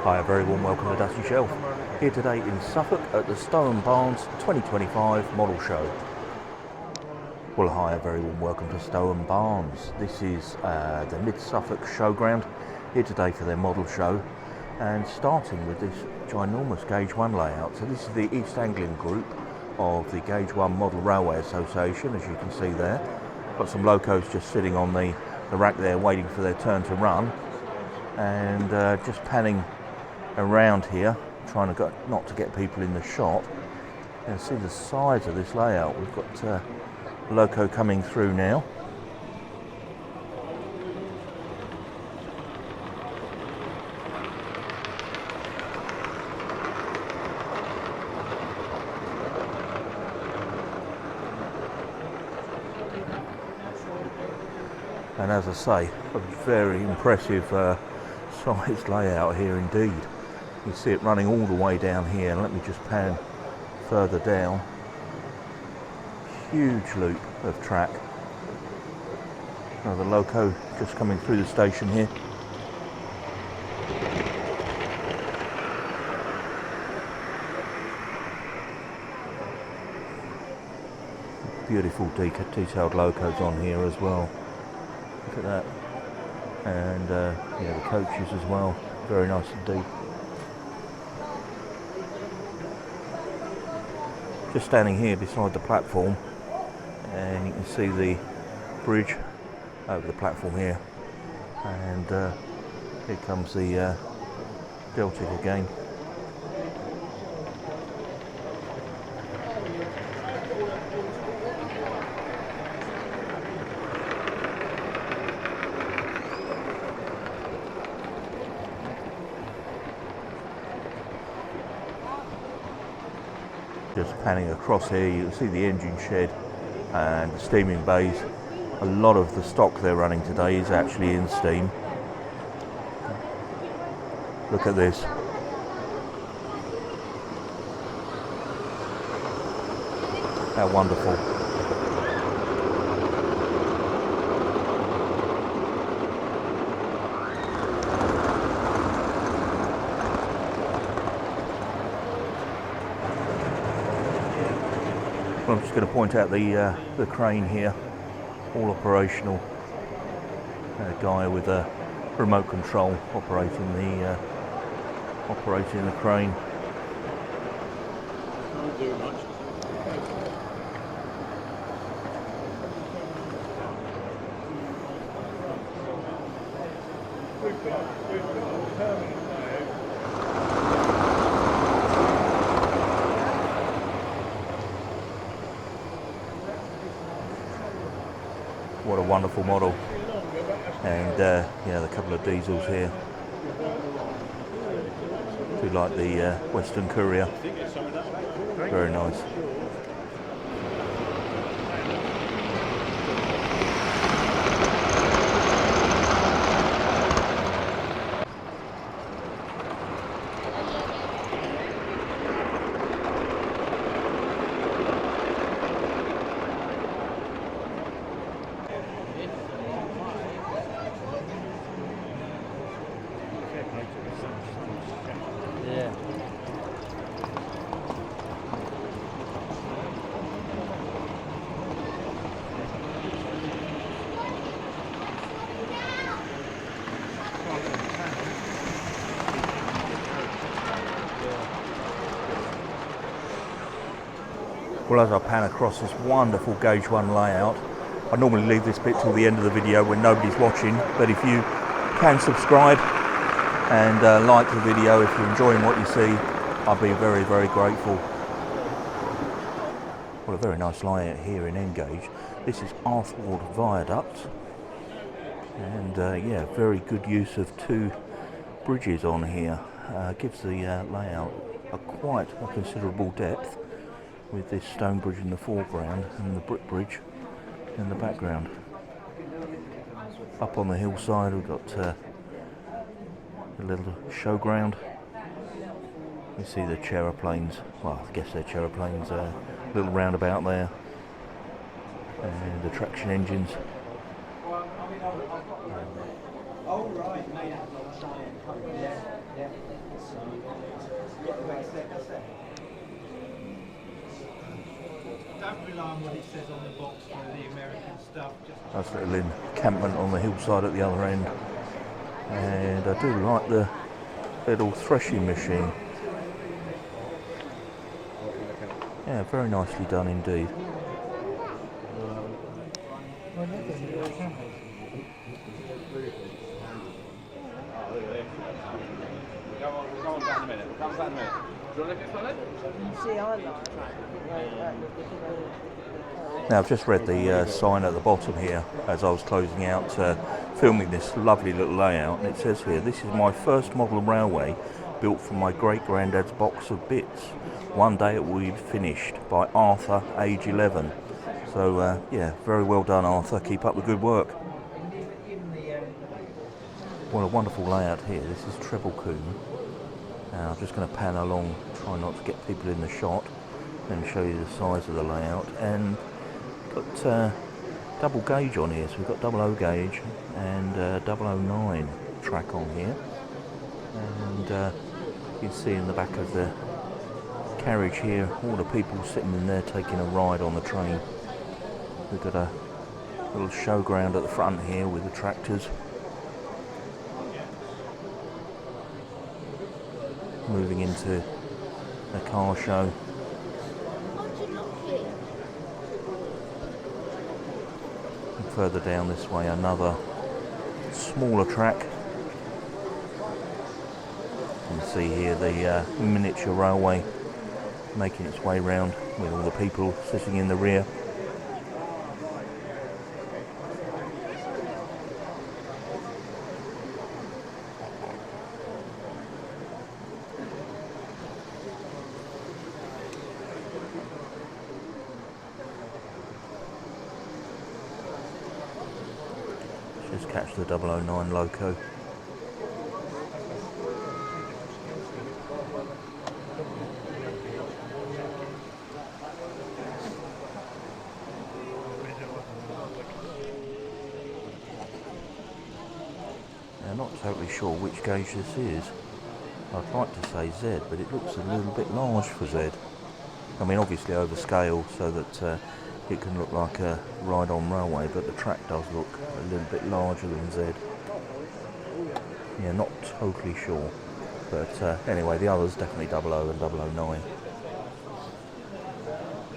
Hi, a very warm welcome to Dusty Shelf. Here today in Suffolk at the Stonham 2025 model show. Well, hi, a very warm welcome to Stonham. This is the Mid-Suffolk showground here today for their model show, and starting with this ginormous Gauge 1 layout. So this is the East Anglian group of the Gauge 1 Model Railway Association, as you can see there. Got some locos just sitting on the rack there waiting for their turn to run, and just panning around here, trying to not to get people in the shot. You can see the size of this layout. We've got a loco coming through now. And as I say, a very impressive size layout here indeed. You see it running all the way down here, and let me just pan further down. Huge loop of track. Another loco just coming through the station here. Beautiful detailed locos on here as well. Look at that. And yeah, the coaches as well. Very nice indeed. Just standing here beside the platform, and you can see the bridge over the platform here, and here comes the Deltic again. Just panning across here, you can see the engine shed and the steaming bays. A lot of the stock they're running today is actually in steam. Look at this. How wonderful. I'm just going to point out the crane here, all operational. A guy with a remote control operating the crane. Won't do much. We've got a permanent What a wonderful model. And yeah, a couple of diesels here. Do like the Western Courier. Very nice. Yeah. Well, as I pan across this wonderful Gauge 1 layout, I normally leave this bit till the end of the video when nobody's watching, but if you can subscribe and like the video if you're enjoying what you see, I'll be very, very grateful. Well, a very nice layout here in N-Gauge. This is Arthward Viaduct, and yeah, very good use of two bridges on here. Gives the layout quite a considerable depth, with this stone bridge in the foreground and the brick bridge in the background. Up on the hillside we've got a little showground. You see the aeroplanes, well, I guess they're aeroplanes, a little roundabout there, and the traction engines. Don't rely on what it says on the box for the American stuff. Nice little encampment on the hillside at the other end. And I do like the little threshing machine. Yeah, very nicely done indeed. Come on down a minute. Come down a minute. Do you want to lift this one in? Now I've just read the sign at the bottom here as I was closing out filming this lovely little layout, and it says here, "This is my first model railway built from my great-granddad's box of bits. One day it will be finished, by Arthur, age 11. So yeah, very well done Arthur, keep up the good work. What a wonderful layout here. This is Treblecombe. Now I'm just going to pan along, try not to get people in the shot, and show you the size of the layout. And got double gauge on here, so we've got 00 gauge and 009 track on here. And you can see in the back of the carriage here, all the people sitting in there taking a ride on the train. We've got a little showground at the front here with the tractors. Moving into the car show. And further down this way, another smaller track. You can see here the miniature railway making its way round with all the people sitting in the rear. Just catch the 009 loco. I'm not totally sure which gauge this is. I'd like to say Z, but it looks a little bit large for Z. I mean, obviously over scale so that it can look like a ride-on railway, but the track does look a little bit larger than Z. Yeah, not totally sure. But anyway, the others definitely 00 and 009.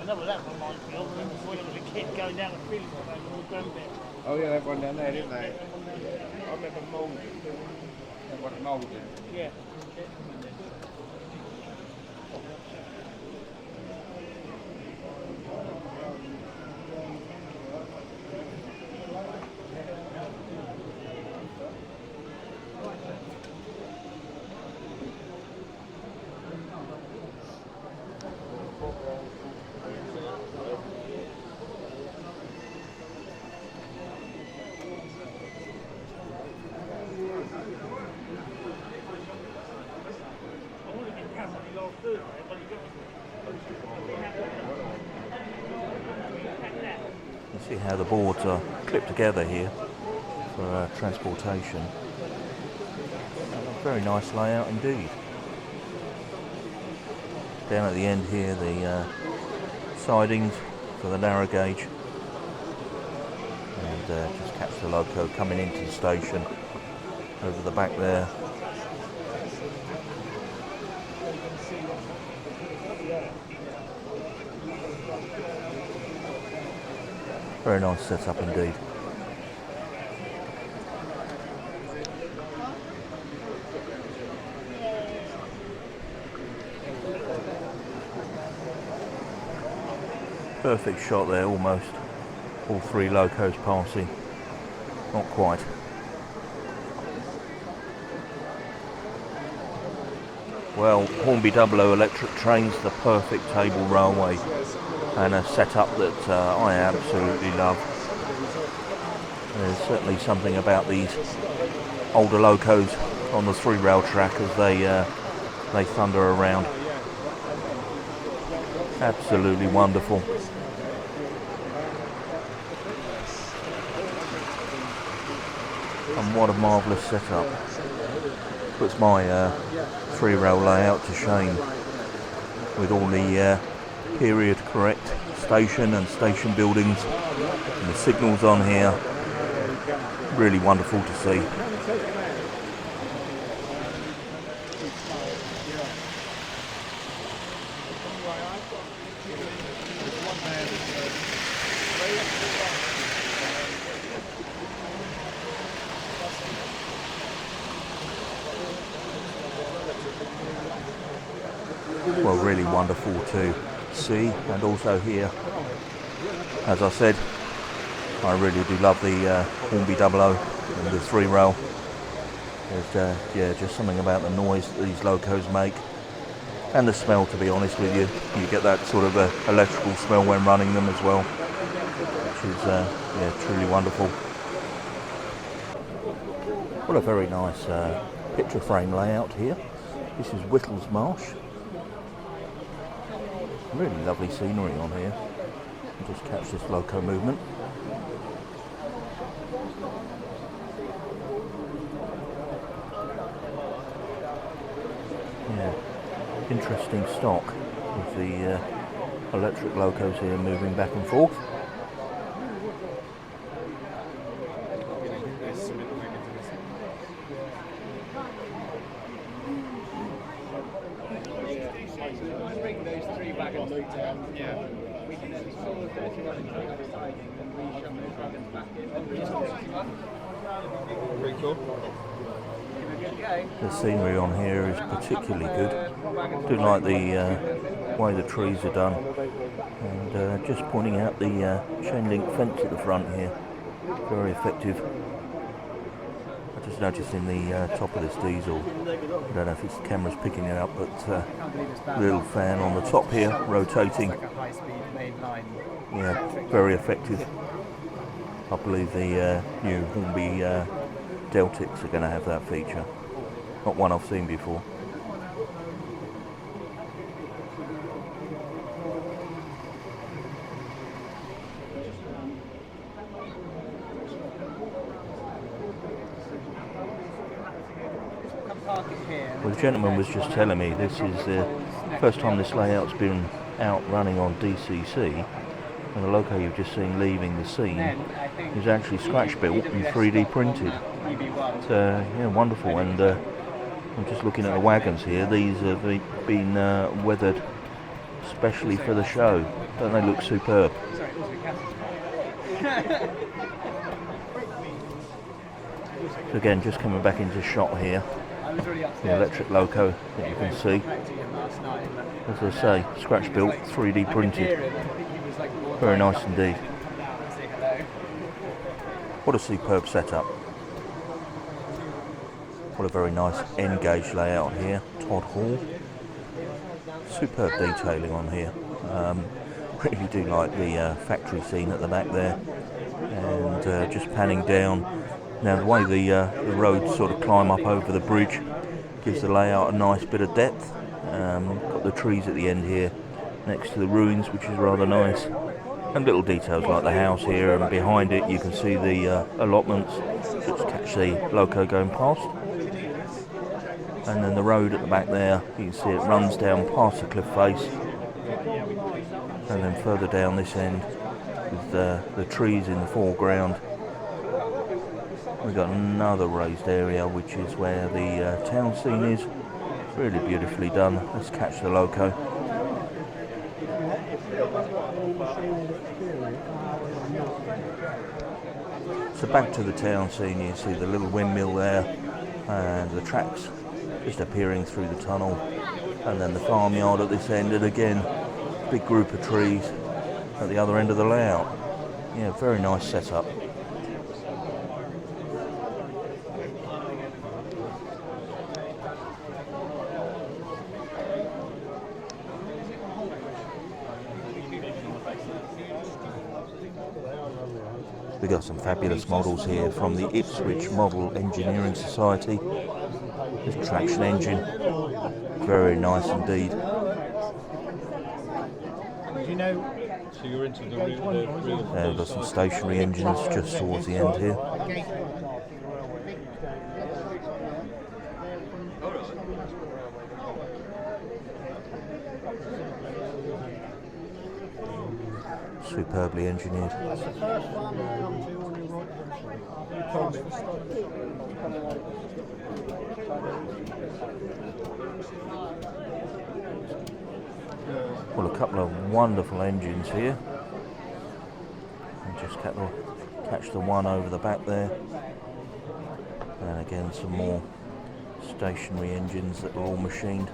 Another that reminds me of when I was a kid going down the field with my granddad. Oh yeah, they've gone down there, didn't they? I remember moulding. They've got moulding. Yeah. You see how the boards are clipped together here for transportation. Very nice layout indeed. Down at the end here, the sidings for the narrow gauge. And just catch the loco coming into the station over the back there. Very nice setup indeed. Perfect shot there, almost. All three locos passing. Not quite. Well, Hornby 00 electric trains, the perfect table railway, and a setup that I absolutely love. There's certainly something about these older locos on the 3 rail track as they thunder around. Absolutely wonderful. And what a marvellous setup. Puts my 3-rail layout to shame with all the period correct station and station buildings and the signals on here. Really wonderful to see. Well, really wonderful to see and also hear. As I said, I really do love the Hornby 00 and the 3-rail. There's yeah, just something about the noise that these locos make and the smell, to be honest with you. You get that sort of electrical smell when running them as well, which is yeah, truly wonderful. What a very nice picture frame layout here. This is Whittlesmarch. Really lovely scenery on here. Just catch this loco movement. Yeah, interesting stock with the electric locos here moving back and forth. The scenery on here is particularly good. Do like the way the trees are done, and just pointing out the chain link fence at the front here. Very effective. I just noticed in the top of this diesel, I don't know if the camera's picking it up, but little fan on the top here rotating. Yeah, very effective. I believe the new Hornby Deltics are going to have that feature. Not one I've seen before. Well, the gentleman was just telling me this is the first time this layout's been out running on DCC, and the loco you've just seen leaving the scene is actually scratch built and 3D printed. It's yeah, wonderful. And I'm just looking at the wagons here. These have been weathered specially for the show. Don't they look superb? So again, just coming back into shot here. The electric loco that you can see. As I say, scratch built, 3D printed. Very nice indeed. What a superb setup. What a very nice N-gauge layout here. Todd Hall. Superb detailing on here. Really do like the factory scene at the back there. And just panning down. Now the way the roads sort of climb up over the bridge gives the layout a nice bit of depth. Got the trees at the end here next to the ruins, which is rather nice. And little details like the house here, and behind it you can see the allotments. Just catch the loco going past. And then the road at the back there, you can see it runs down past the cliff face. And then further down this end with the trees in the foreground. We've got another raised area, which is where the town scene is. Really beautifully done. Let's catch the loco. So back to the town scene, you see the little windmill there and the tracks just appearing through the tunnel, and then the farmyard at this end, and again big group of trees at the other end of the layout. Yeah, very nice setup. We've got some fabulous models here from the Ipswich Model Engineering Society. This traction engine, very nice indeed. So you're into the real We've got some stationary engines just towards the end here. Superbly engineered. That's the first farm you come to on your right hand side. Well, a couple of wonderful engines here. And just catch the one over the back there. And again, some more stationary engines that are all machined.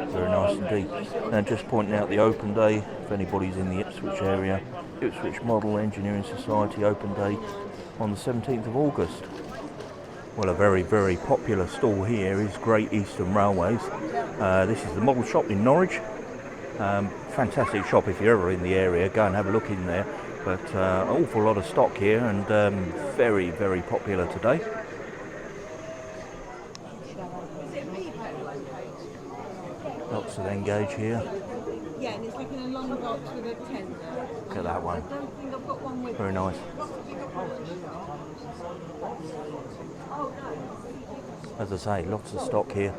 Very nice indeed. And just pointing out the open day, if anybody's in the Ipswich area, Ipswich Model Engineering Society open day on the 17th of August. Well, a very, very popular stall here is Great Eastern Railways. This is the model shop in Norwich. Fantastic shop. If you're ever in the area, go and have a look in there. But an awful lot of stock here, and very, very popular today. Lots of engage here. Yeah, and it's like in a long box with a tender. Look at that one. I don't think I've got one with Very nice. As I say, lots of stock here.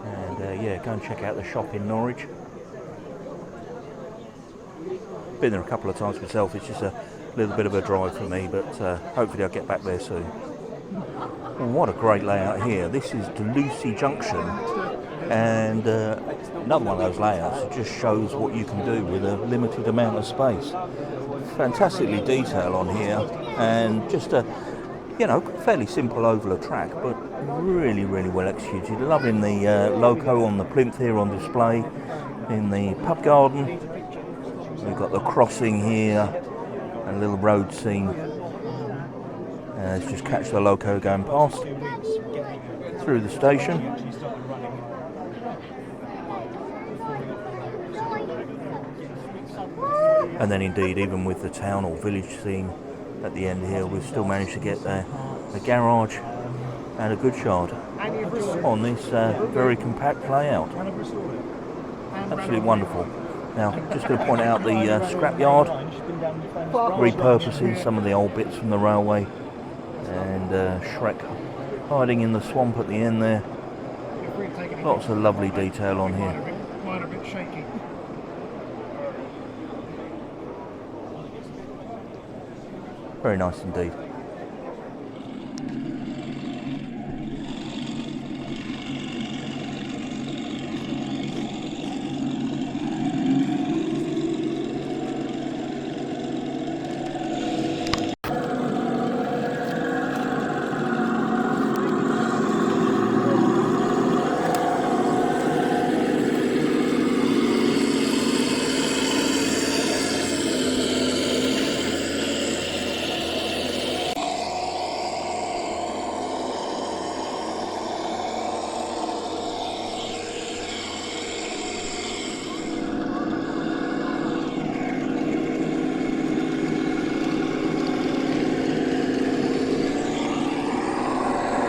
And yeah, go and check out the shop in Norwich. Been there a couple of times myself. It's just a little bit of a drive for me, but hopefully I'll get back there soon. Well, what a great layout here. This is the Lucy Junction, and another one of those layouts that just shows what you can do with a limited amount of space. Fantastically detailed on here, and just a fairly simple oval of track, but really, really well executed. Loving the loco on the plinth here on display in the pub garden. We've got the crossing here, a little road scene. Let's just catch the loco going past through the station. And then indeed, even with the town or village scene at the end here, we've still managed to get a garage and a goods yard on this very compact layout. Absolutely wonderful. Now, just going to point out the scrapyard, repurposing some of the old bits from the railway, and Shrek hiding in the swamp at the end there. Lots of lovely detail on here. Mine a bit shaky. Very nice indeed.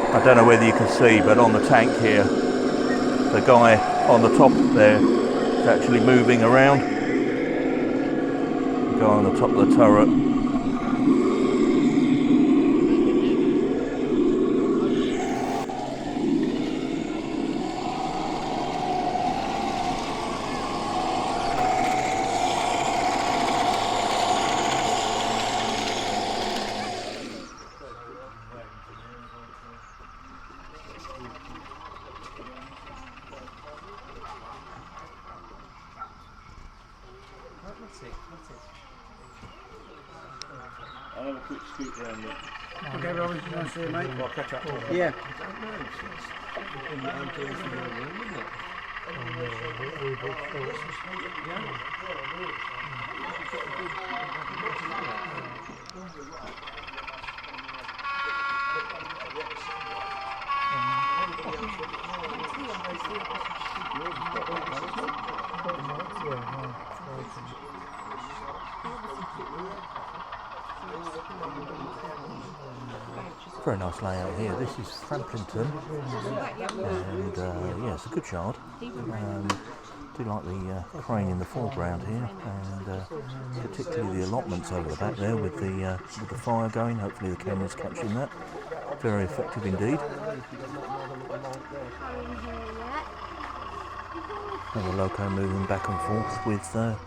I don't know whether you can see, but on the tank here, the guy on the top there is actually moving around. The guy on the top of the turret. I'll have a quick scoot round it. Okay, Robin, nice to see you, mate. I'll catch up. Yeah. Very nice layout here. This is Framplington, and yeah, it's a good yard. Do like the crane in the foreground here, and particularly the allotments over the back there with the fire going. Hopefully the camera's catching that. Very effective indeed. Another loco moving back and forth with sound.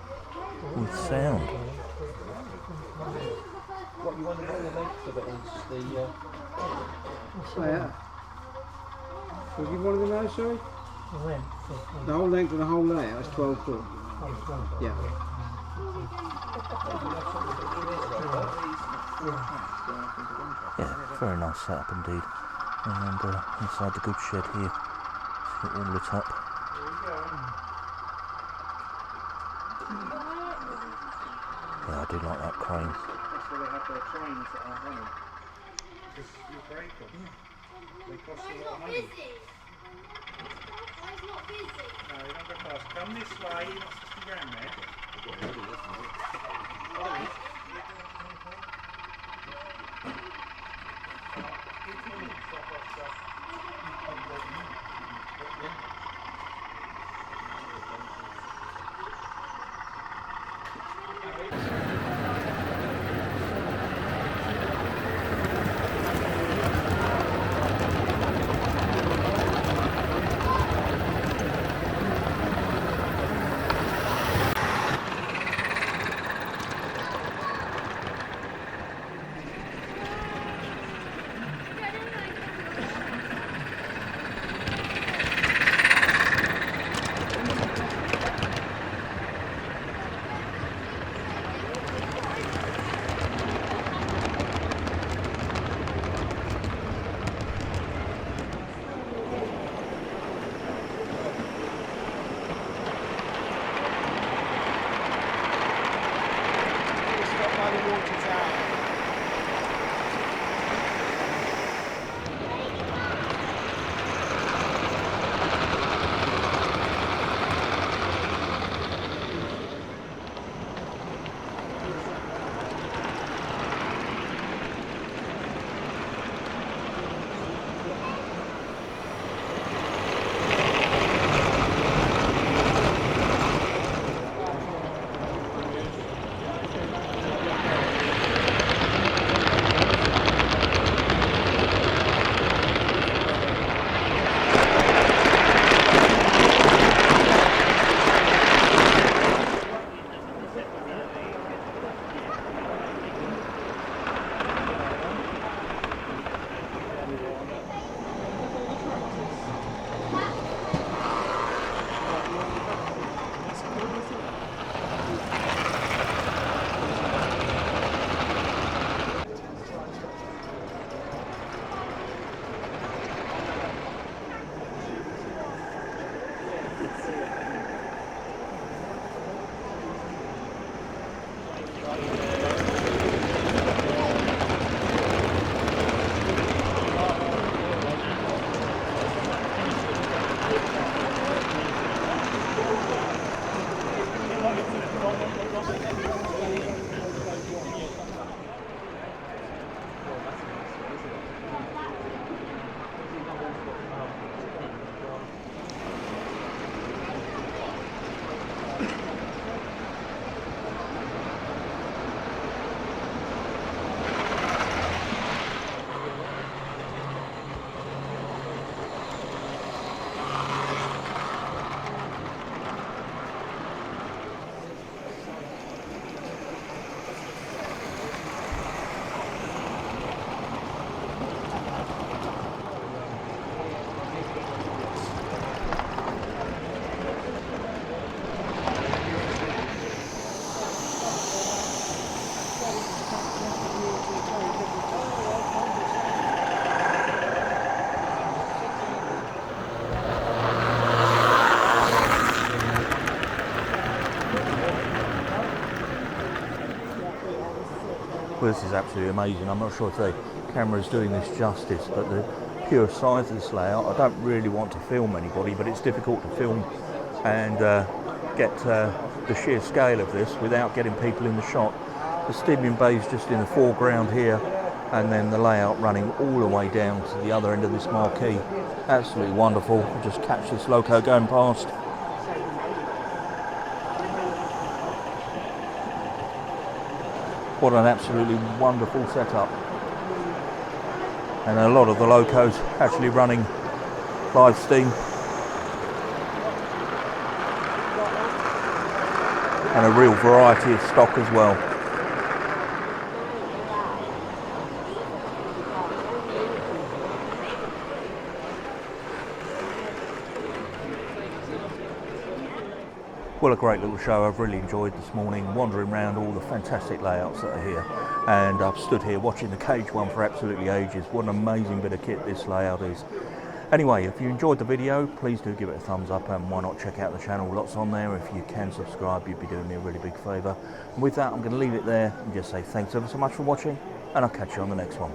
What you want to know the length of it is the... Yeah. Will you give one of them those, sorry? The whole length of the whole layout is 12 foot. Yeah. Yeah, very nice setup indeed. And inside the goods shed here, see it all lit up. Yeah, I do like that crane. That's where they have their trains that aren't running. Because you break them. They cost a lot of money. No, you don't go fast. Come this way, you're not supposed to be around there. Well, this is absolutely amazing. I'm not sure if the camera is doing this justice, but the pure size of this layout, I don't really want to film anybody, but it's difficult to film and get the sheer scale of this without getting people in the shot. The steaming bay is just in the foreground here, and then the layout running all the way down to the other end of this marquee. Absolutely wonderful. I'll just catch this loco going past. What an absolutely wonderful setup. And a lot of the locos actually running live steam. And a real variety of stock as well. Well, a great little show. I've really enjoyed this morning, wandering around all the fantastic layouts that are here. And I've stood here watching the cage one for absolutely ages. What an amazing bit of kit this layout is. Anyway, if you enjoyed the video, please do give it a thumbs up, and why not check out the channel, lots on there. If you can subscribe, you'd be doing me a really big favour. And with that, I'm going to leave it there and just say thanks ever so much for watching, and I'll catch you on the next one.